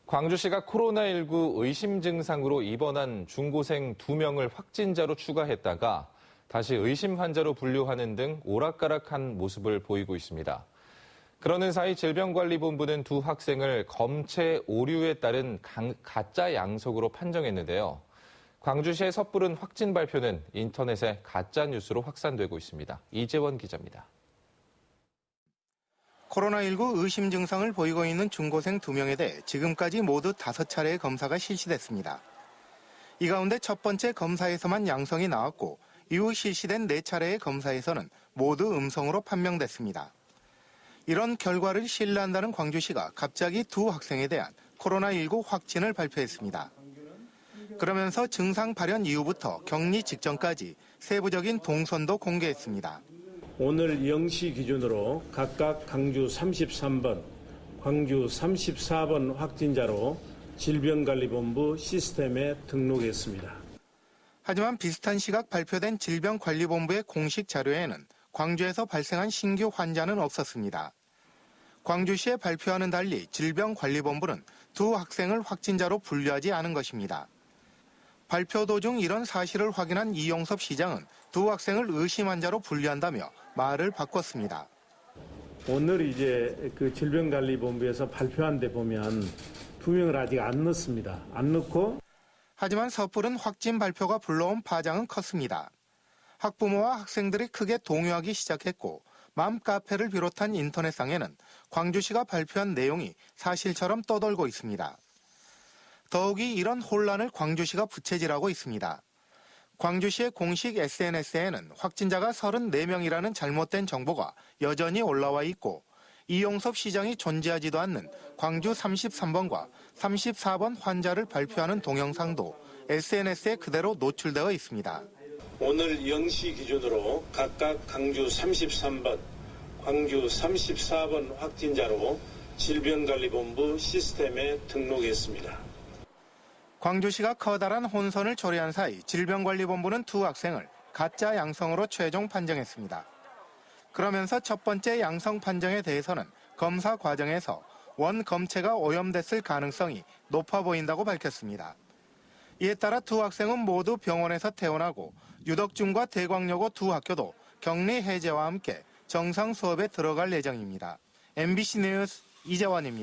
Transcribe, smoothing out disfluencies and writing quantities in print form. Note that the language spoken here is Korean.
광주시가 코로나19 의심 증상으로 입원한 중고생 2명을 확진자로 추가했다가 다시 의심 환자로 분류하는 등 오락가락한 모습을 보이고 있습니다. 그러는 사이 질병관리본부는 두 학생을 검체 오류에 따른 가짜 양성으로 판정했는데요. 광주시의 섣부른 확진 발표는 인터넷에 가짜 뉴스로 확산되고 있습니다. 이재원 기자입니다. 코로나19 의심 증상을 보이고 있는 중고생 2명에 대해 지금까지 모두 5차례의 검사가 실시됐습니다. 이 가운데 첫 번째 검사에서만 양성이 나왔고 이후 실시된 4차례의 검사에서는 모두 음성으로 판명됐습니다. 이런 결과를 신뢰한다는 광주시가 갑자기 두 학생에 대한 코로나19 확진을 발표했습니다. 그러면서 증상 발현 이후부터 격리 직전까지 세부적인 동선도 공개했습니다. 오늘 0시 기준으로 각각 광주 33번, 광주 34번 확진자로 질병관리본부 시스템에 등록했습니다. 하지만 비슷한 시각 발표된 질병관리본부의 공식 자료에는 광주에서 발생한 신규 환자는 없었습니다. 광주시의 발표와는 달리 질병관리본부는 두 학생을 확진자로 분류하지 않은 것입니다. 발표 도중 이런 사실을 확인한 이용섭 시장은 두 학생을 의심 환자로 분류한다며 말을 바꿨습니다. 오늘 그 질병관리본부에서 발표한 데 보면 2명을 아직 안 넣습니다. 안 넣고. 하지만 섣부른 확진 발표가 불러온 파장은 컸습니다. 학부모와 학생들이 크게 동요하기 시작했고 맘카페를 비롯한 인터넷상에는 광주시가 발표한 내용이 사실처럼 떠돌고 있습니다. 더욱이 이런 혼란을 광주시가 부채질하고 있습니다. 광주시의 공식 SNS에는 확진자가 34명이라는 잘못된 정보가 여전히 올라와 있고 이용섭 시장이 존재하지도 않는 광주 33번과 34번 환자를 발표하는 동영상도 SNS에 그대로 노출되어 있습니다. 오늘 0시 기준으로 각각 광주 33번, 광주 34번 확진자로 질병관리본부 시스템에 등록했습니다. 광주시가 커다란 혼선을 초래한 사이 질병관리본부는 두 학생을 가짜 양성으로 최종 판정했습니다. 그러면서 첫 번째 양성 판정에 대해서는 검사 과정에서 원검체가 오염됐을 가능성이 높아 보인다고 밝혔습니다. 이에 따라 두 학생은 모두 병원에서 퇴원하고 유덕중과 대광여고 두 학교도 격리 해제와 함께 정상 수업에 들어갈 예정입니다. MBC 뉴스 이재원입니다.